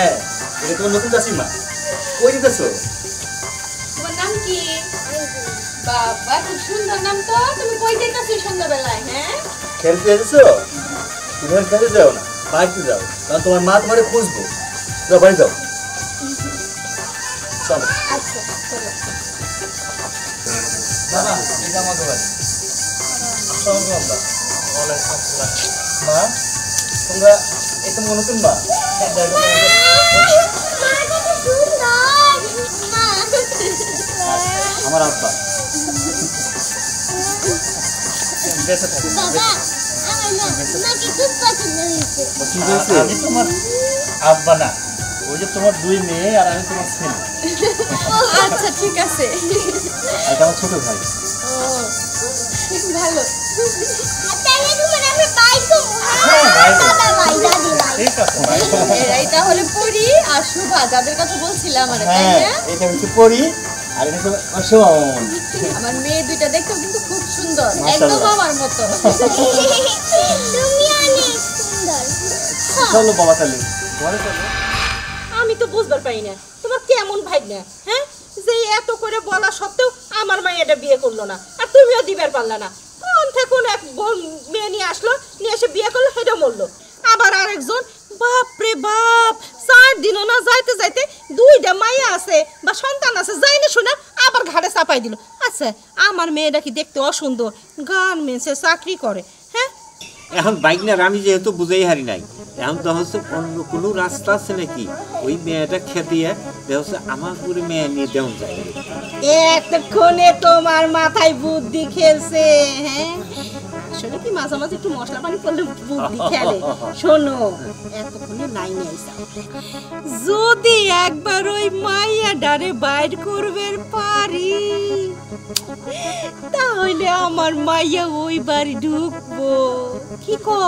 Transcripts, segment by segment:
হ্যাঁ, এটা তোমার নতুন চাচিমা। কই দিতেছো? তোমার নাম কি? বাবা খুব সুন্দর নাম তো। তুমি কই যাইতাছো সন্ধ্যাবেলায়? হ্যাঁ, খেলতে যাচ্ছো? তুমি খেলতে যাও না, বাড়িতে যাও, কারণ তোমার মা তোমারে খুঁজবো। যাও, বাড়ি যাও। চলো। আচ্ছা চলো। বাবা, এটা আমাকে বাড়ি। আসসালামু আলাইকুম। ওয়ালাইকুম আসসালাম। মা, তোমরা এই তো নতুন মা। আমার আব্বা। আমি তোমার আব্বা না, ওই যে তোমার দুই মেয়ে আর আমি তোমার ছেলে। আচ্ছা ঠিক আছে। এটা আমার ছোট ভাই। ও ভালো। এরাই তাহলে পরি আর শুভা, যাদের কথা বলছিলাম। এটা হচ্ছে পরি আর এটা হচ্ছে শুভা। আমার মেয়ে দুইটা দেখতেও কিন্তু খুব সুন্দর, একদম আমার মতো। চলো বাবা, তাহলে ঘরে চলো। আমি তো বুঝবার পারি না তোমার কেমন ভাই না, হ্যাঁ, যে এত করে বলা সত্ত্বেও আমার মাইয়াটা বিয়ে করলো না, আর তুমিও দিবার পারলা না। কোন থেকে এক মেয়ে নিয়ে আসলো, নিয়ে এসে বিয়ে করলো, সেটা মরলো। আবার আরেকজন, বাপরে বাপ, 4 দিনও না যাইতে যাইতে 2টা মাইয়া আছে বা সন্তান আছে, যাই না শোনা আবার ঘাড়ে চাপাই দিল। আচ্ছা, আমার মেয়েটা কি দেখতে অসুন্দর, গার্মেন্টসে চাকরি করে, হ্যাঁ। এখন বাইক না, আমি যেহেতু বুঝাই হারি নাই, এখন তো হচ্ছে অন্য কোনো রাস্তা আছে নাকি ওই মেয়েটা খেতে হচ্ছে আমার পুরো মেয়ে নিয়ে দেওয়া যায়। এতক্ষণে তোমার মাথায় বুদ্ধি খেলছে, হ্যাঁ। আসলে কি মাঝে মাঝে একটু মশলা পানি করলে বুদ্ধি খেলে। শোনো, এতক্ষণে লাইনে আইসা, যদি একবার ওই মাইয়া ডারে বাইর করবে পারি, তাহলে আমার মাইয়া ওই বাড়ি ঢুকবো। কি কো?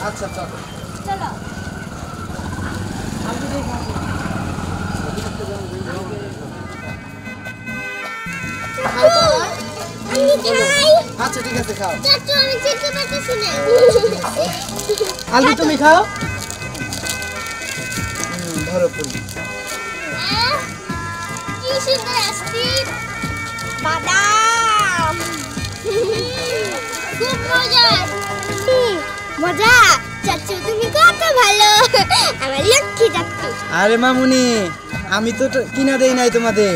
আচ্ছা চলো। আচ্ছা ঠিক আছে, খাও। আলু তুমি খাও। ধরো পুরি। কি সুন্দর আসছে বাদাম। খুব মজা। মজা চাচু, তুমি কত ভালো, আমার লক্ষ্মী চাচু। আরে মামুনি, আমি তো কিনা দেই নাই তোমাদের,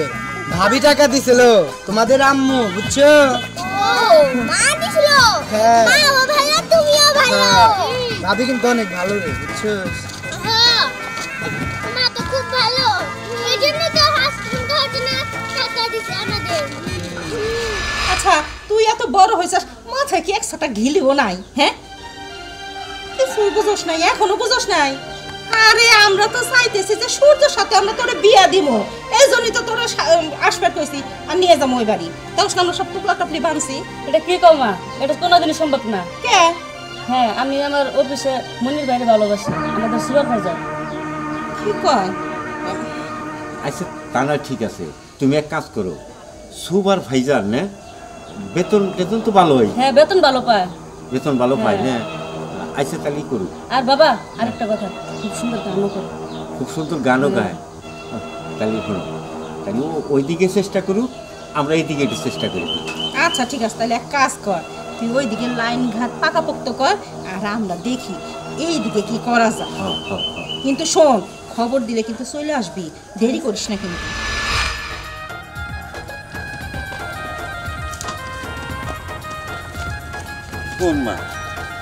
ভাবি টাকা দিছিল, তোমাদের আম্মু, বুঝছো? ও মা দিছিল? হ্যাঁ। মাও ভালো, তুমিও ভালো। ভাবি কিন্তু অনেক ভালো রে, বুঝছো? হ্যাঁ, মা তো খুব ভালো, এইজন্য তো হাসপাতাল ঘটনা টাকা দিছে আমাদের। আচ্ছা, তুই এত বড় হয়েছিস, মাথায় কি একসাথে ঘিলিও নাই, হ্যাঁ? কিছুই বুঝোস নাই, এখনো বুঝোস নাই? আরে আমরা তো চাইতেছি যে সূর্যের সাথে আমরা তোরে বিয়া দিব, এই জন্যই তো তোরে আসবে কইছি আর নিয়ে যাবো ওই বাড়ি। তখন আমরা সব টুকলা টুকলি বানছি। এটা কি কমা, এটা কোনোদিনই সম্ভব না। কে? হ্যাঁ, আমি আমার অফিসে মনির বাইরে ভালোবাসি, আমাদের সুপারভাইজার। কি কয়? আচ্ছা তা না, ঠিক আছে, তুমি এক কাজ করো, সুপারভাইজার না, বেতন বেতন তো ভালো হয়। হ্যাঁ, বেতন ভালো পায়। বেতন ভালো পায় না। আচ্ছা তাহলেই করু। আর বাবা আরেকটা কথা, খুব সুন্দর গানও করে। খুব সুন্দর গানও গায়। তাহলে শোনো, তাহলে ওইদিকে চেষ্টা করুক, আমরা এইদিকে একটু চেষ্টা করি। আচ্ছা ঠিক আছে, তাহলে এক কাজ কর, তুই ওইদিকে লাইন ঘাট পাকাপোক্ত কর, আর আমরা দেখি এইদিকে কি করা যায়। কিন্তু শোন, খবর দিলে কিন্তু চলে আসবি, দেরি করিস না কিন্তু। কোন মা,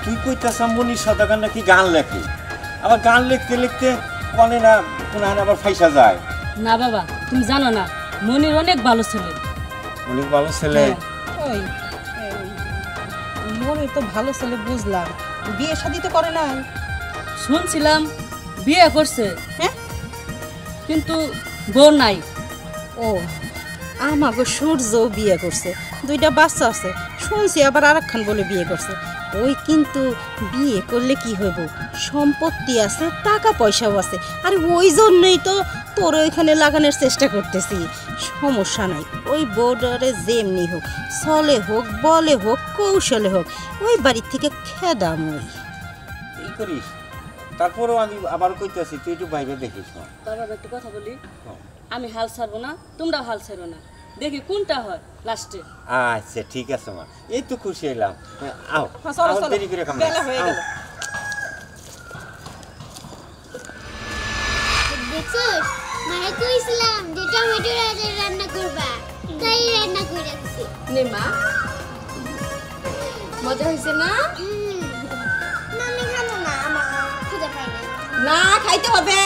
তুই কইতাছ মনির সদাগর নাকি গান লেখে, আবার গান লিখতে লিখতে কনে না কোন আবার ফাইসা যায়। না বাবা, তুমি জানো না, মনির অনেক ভালো ছেলে। অনেক ভালো ছেলে? ওই মনে তো ভালো ছেলে বুঝলাম, বিয়ে শাদী তো করে নাই। শুনছিলাম বিয়ে করছে, হ্যাঁ, কিন্তু বউ নাই। ও আমাকে সূর্যও বিয়ে করছে, 2টা বাচ্চা আছে। শুনছি আবার আরেকখান বলে বিয়ে করছে। ওই কিন্তু বিয়ে করলে কি হইব, সম্পত্তি আছে, টাকা পয়সাও আছে। আর ওই জন্যই তো তোর ওইখানে লাগানোর চেষ্টা করতেছি। সমস্যা নাই, ওই বর্ডারে যেমনি হোক, চলে হোক, বলে হোক, কৌশলে হোক, ওই বাড়ির থেকে খেদাম। ওই এই করিস, তারপরেও আমি আবার কইতেছি তুই একটু বাইরে দেখিস না। বাবা একটু কথা বলি, আমি হাল ছাড়বো না, তোমরাও হাল ছাড়ো না, দেখি কোনটা হয় লাস্টে। আচ্ছা ঠিক আছে মা, এই তো খুশি হইলাম। আও চলো, আও, চলো। দেরি করে কাম বেলা হয়ে গেল। দেখছস মায়ে কইছিলাম যে টমেটো রান্না করবা, তাই রান্না করে দিছি। নে মা, মজা হয়েছে না? মামি খাবো না, আমার ক্ষুধা পাই না। না, খাইতে হবে।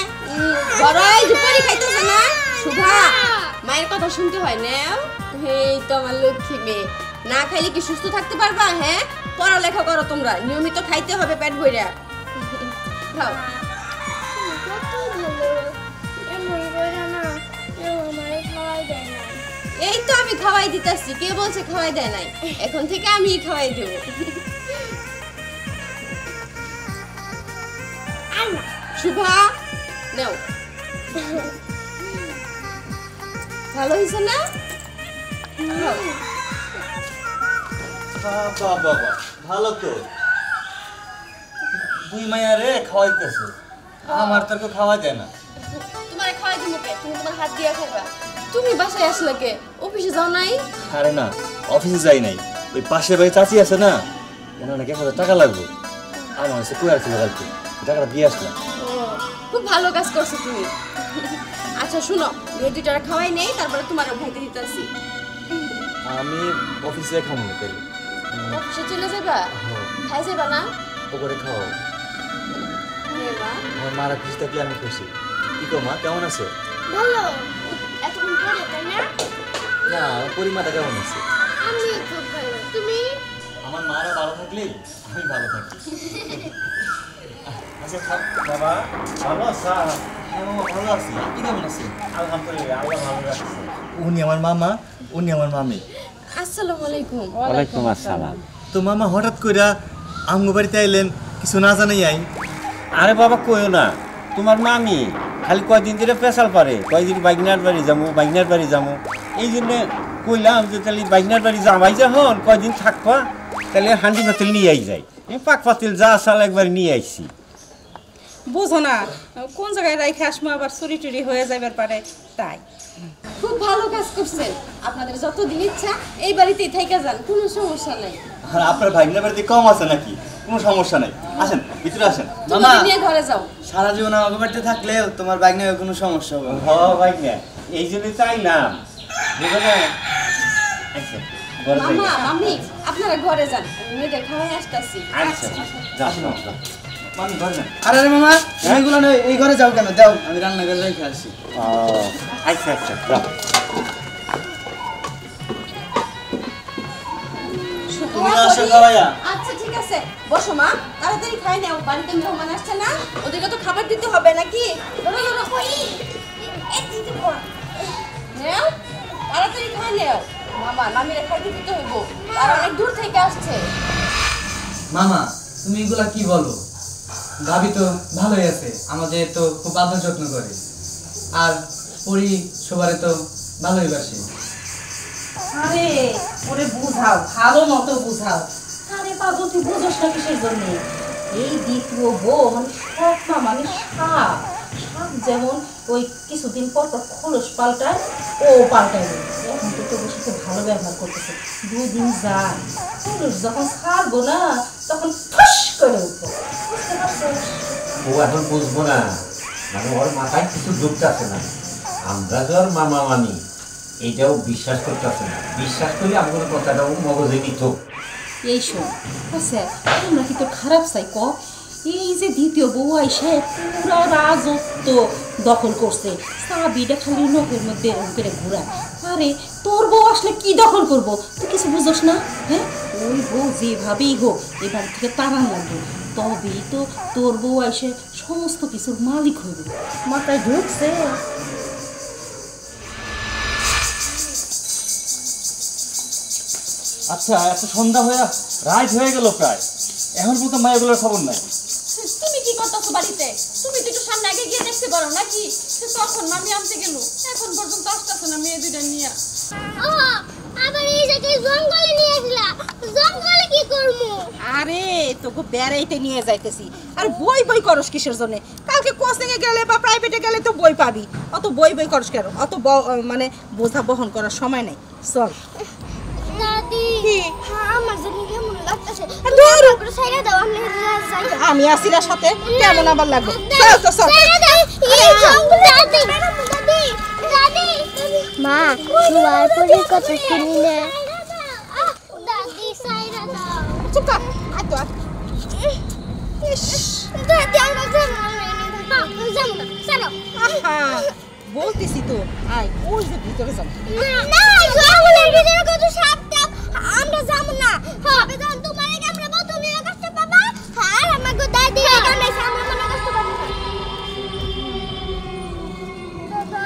বড়াই দুপুরি খাইতেছে না? শুভা, মায়ের কথা শুনতে হয় না? এই তো আমার লক্ষ্মী মেয়ে, না খাইলে কি সুস্থ থাকতে পারবা? হ্যাঁ, পড়ালেখা করো তোমরা, নিয়মিত খাইতে হবে পেট ভরে। খাও। কত ভালো, এমন করে না কেউ আমারে খাওয়াই দেয় না। এই তো আমি খাওয়াই দিতেছি, কে বলছে খাওয়াই দেয় নাই? এখন থেকে আমি খাওয়াই দেব। শুভা নাও, ভালো হয়েছে না? বাবা ভালো তো, দুই মাইয়া রে খাওয়াইতেছে, আমার তো কেউ খাওয়া যায় না। তোমার খাওয়াই দিব কে? তুমি তোমার হাত দিয়ে খাইবা। তুমি বাসায় আসলে কে? অফিসে যাও নাই? আরে না, অফিসে যাই নাই, ওই পাশের বাড়ি চাচি আছে না, ওনার নাকি 1,000 টাকা লাগবে, আমার কাছে কই আসছিল কালকে, টাকাটা দিয়ে আসলাম। খুব ভালো কাজ করছো তুমি। আচ্ছা শুনো, রুটিটা খাওয়াই নেই, তারপরে তোমার ভাইতে দিতেছি। আমি অফিসে খাবো না, তাই অফিসে চলে যাবা? খাই যাবা না? ওপরে খাওয়াও। নে মা। আমার মারা খুশি থাকলে আমি খুশি। কি গো মা, কেমন আছো? ভালো, এতক্ষণ পরে তাই না? না, পরিমাটা কেমন আছে? আমি খুব ভালো। তুমি? আমার মারা ভালো থাকলে আমি ভালো থাকি। আচ্ছা থাক বাবা, ভালো আছো? হ্যাঁ বাবা ভালো আছি, আপনি কেমন আছেন? আলহামদুলিল্লাহ, আল্লাহ ভালো রাখছে। উনি আমার মামা, উনি আমার মামি। আসসালামু আলাইকুম। ওয়ালাইকুম আসসালাম। তো মামা হঠাৎ কইরা আমগো বাড়িতে আইলেন, কিছু না জানাই আই? আরে বাবা কইও না, তোমার মামি খালি কয়দিন ধরে পেশাল পারে, কয়দিন বাইকনার বাড়ি যাবো, বাইকনার বাড়ি যাবো, এই জন্য কইলাম যে তাহলে বাইকনার বাড়ি যাবাই যখন কয়দিন থাকবা, তাহলে হান্ডি পাতিল নিয়ে আই যাই। এই পাক পাতিল যা চাল একবার নিয়ে আইছি। বুঝো না কোন জায়গায় রাইখে আসমো, আবার চুরি টুরি হয়ে যাবার পারে, তাই। খুব ভালো কাজ করছেন। আপনাদের যতদিন ইচ্ছা এই বাড়িতেই থেকে যান, কোনো সমস্যা নাই। আর আপনার ভাইগনার বাড়িতে কম আছে নাকি? কোনো সমস্যা নাই, আসেন ভিতরে আসেন। তুমি নিয়ে ঘরে যাও। সারা জীবন আমাকে বাড়িতে থাকলেও তোমার বাইক নিয়ে কোনো সমস্যা হবে না। হ্যাঁ বাইকনা, এই জন্যই চাইলাম, বুঝো না? আচ্ছা ঘরে যাই। মামা, মামি, আপনারা ঘরে যান, আমি মেয়েদের খাওয়াই আসতেছি। আচ্ছা যা, মামি ঘরে যান। আরে মামা এইগুলো নয়, এই ঘরে যাও কেন? দাও আমি রান্না করে রেখে আসি। ও আচ্ছা আচ্ছা যাও। তুমি আসো খাওয়াইয়া। আচ্ছা ঠিক আছে, বসো মা, তাড়াতাড়ি খাই নাও, বাড়িতে মেহমান আসছে না, ওদেরকে তো খাবার দিতে হবে নাকি? ধরো, ধরো। নেও, তাড়াতাড়ি খাই নাও। মামা, মামিরা খাইতে দিতে হইব, আর অনেক দূর থেকে আসছে। মামা তুমি এগুলা কি বলো? ভাবি তো ভালোই আছে, আমাদের তো খুব আদর যত্ন করে, আর পরি সবারে তো ভালোই বাসে। আরে ওরে বুঝাও, ভালো মতো বুঝাও। আরে পাগল, তুই বুঝোস না কিসের জন্য? এই দ্বিতীয় বউ মানে সব না, মানে সাপ। সাপ যেমন ওই কিছুদিন পর পর খোলস পাল্টায়, ও পাল্টায় দেয়। এখন তো তোর সাথে ভালো ব্যবহার করতেছে, 2 দিন যায়, খোলস যখন ছাড়বো না তখন ফুস করে উঠবো। বুঝতে পারছিস? ও এখন বুঝবো না, মানে ওর মাথায় কিছু ঢুকতেছে না। আমরা যে ওর মামা মামি এইটাও বিশ্বাস করতেছে না, বিশ্বাস করলে আমার কথাটাও মগজে নিত। এই শোন, আচ্ছা আমরা কি তো খারাপ চাই ক? এই যে দ্বিতীয় বউ আইসে পুরা রাজত্ব দখল করছে, চাবিটা খালি নখের মধ্যে এরকম করে ঘুরায়। আরে তোর বউ আসলে কি দখল করবো? তুই কিছু বুঝোস না? হ্যাঁ, ওই বউ যেভাবেই হোক এবার থেকে তাড়ান লাগবে, তবেই তো তোর বউ আইসে সমস্ত কিছুর মালিক হইবে। মাথায় ঢুকছে? আচ্ছা এত সন্ধ্যা হয়ে রাত হয়ে গেল প্রায়, এখন পর্যন্ত মায়াগুলোর খবর নাই। তুমি কি করতেছো বাড়িতে? তুমি তো একটু সামনে আগে গিয়ে দেখতে পারো নাকি? তখন মামি আনতে গেল, এখন পর্যন্ত আসতেছে না মেয়ে দুইটা নিয়ে। আবার এই জায়গায় জঙ্গলে নিয়ে আসলা, জঙ্গলে কি করবো? আরে তোকে বেড়াইতে নিয়ে যাইতেছি, আর বই বই করস কিসের জন্য? কালকে কোচিং এ গেলে বা প্রাইভেটে গেলে তো বই পাবি, অত বই বই করস কেন? অত মানে বোঝা বহন করার সময় নাই, চল। দাদি আমার জানি কেমন লাগতেছে, দূর পুরো সাইরা দাও, আমি যাই। আমি আসি না সাথে, কেমন আবার লাগবে? চল তো চল। দাদি দাদি মা তোমার পরে কত শুনি না, দাদি সাইরা দাও। চুপ কর, আয় তো আয়। দাদি আমরা যাবো না, যাবো না, চলো। আহা, বলতেছি তো, আয় ওই যে ভিতরে যাও। না জঙ্গলের ভিতরে কত সাপ টাপ, আমরা যাবো না। হবে যখন তোমার কামড়াবো, তুমিও কষ্ট পাবা, আর আমাকে দাদি কামড়াইছে, আমরা মনে কষ্ট পাবো না। দাদা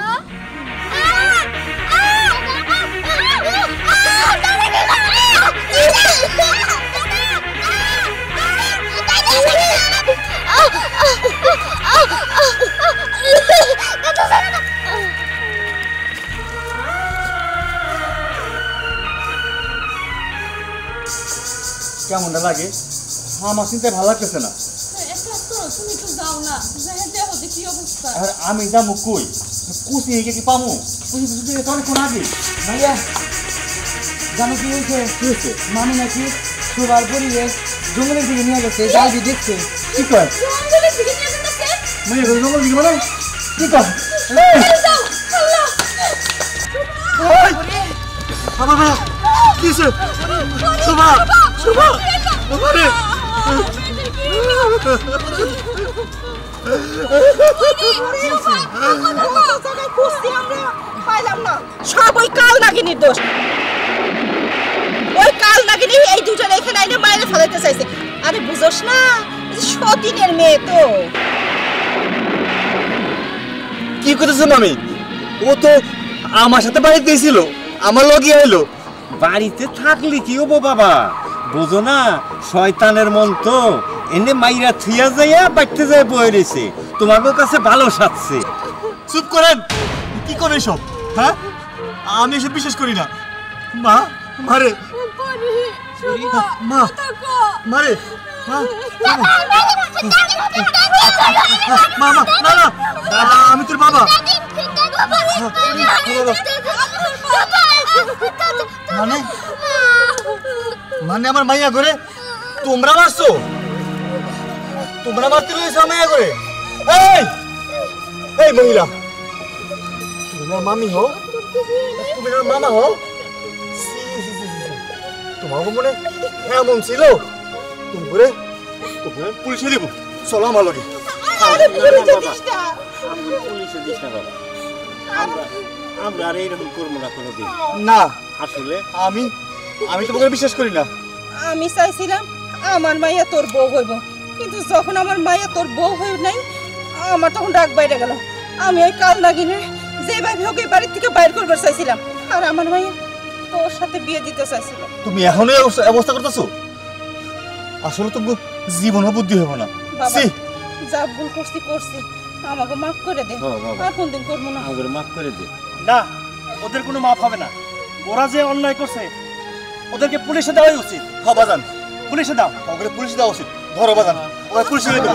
কেমনটা লাগে? আমার চিন্তায় ভালো লাগতেছে না। তুমি একটু যাও না, দেখো যে কি অবস্থা। আর আমি যাবো কই? কুচি এগিয়ে কি পামু? কুচি তো অনেকক্ষণ আগে। ভাইয়া জানো কি হয়েছে? কি হয়েছে? মামি নাকি সবার পরিবেশ জঙ্গলের দিকে নিয়ে গেছে, জাল দিয়ে দেখছে। কি কয়? জঙ্গলের দিকে নিয়ে যেতেছে? মানে জঙ্গলের দিকে মানে কি কয়? যাও আল্লাহ। বাবা ভাইয়া কিসে? শোভা শোভা বাবারে সব ওই কাল নাগিনীর দোষ। ওই কাল নাগিনী এই দুটার এখানে আইনে মাইরে ফেলাইতে চাইছে। আরে বুঝোস না, সতীনের মেয়ে তো। কি করতেছো মামি? ও তো আমার সাথে বাড়িতে ছিল, আমার লগিয়ে এলো। বাড়িতে থাকলে কি হবো বাবা, বোঝো না শয়তানের মন তো, এনে মাইরা থুইয়া যাইয়া বাড়তে যায় বয়ে রয়েছে, তোমার কাছে ভালো সাজছে। চুপ করেন, কি করে এসব? হ্যাঁ আমি এসব বিশ্বাস করি না। মা মারে মা মারে মা মা না না আমি তোর বাবা। মানে মানে আমার মাইয়া করে তোমরা মারছো? তোমরা মারতে রয়েছে মাইয়া করে? এই এই মহিলা, তুমি আমার মামি হও, তুমি আমার মামা হও? তোমার মনে এমন ছিল? তুমি করে পুলিশে দিব। চলো আমার লগে। আমরা আর এইরকম করবো না কোনোদিন। না আসলে আমি তোমাকে বিশ্বাস করি না। আমি চাইছিলাম আমার মাইয়া তোর বউ হইব, কিন্তু যখন আমার মাইয়া তোর বউ হই নাই, আমার তখন রাগ বাইরে গেল। আমি ওই কাল নাগিনে যেভাবে হোক এই বাড়ির থেকে বাইর করবার চাইছিলাম, আর আমার মাইয়া তোর সাথে বিয়ে দিতে চাইছিলাম। তুমি এখনো অবস্থা করতেছো? আসলে তুমি জীবনও বুদ্ধি হবে না। বাবা যা ভুল করছি আমাকে মাফ করে দে, আর কোনদিন করবো না। আমাদের মাফ করে দে। না, ওদের কোনো মাফ হবে না। ওরা যে অন্যায় করছে ওদেরকে পুলিশে দেওয়াই উচিত। হ্যাঁ বাজান, পুলিশে দাও, ওকে পুলিশে দেওয়া উচিত। ধরো বাজান, ওকে পুলিশে দেবো।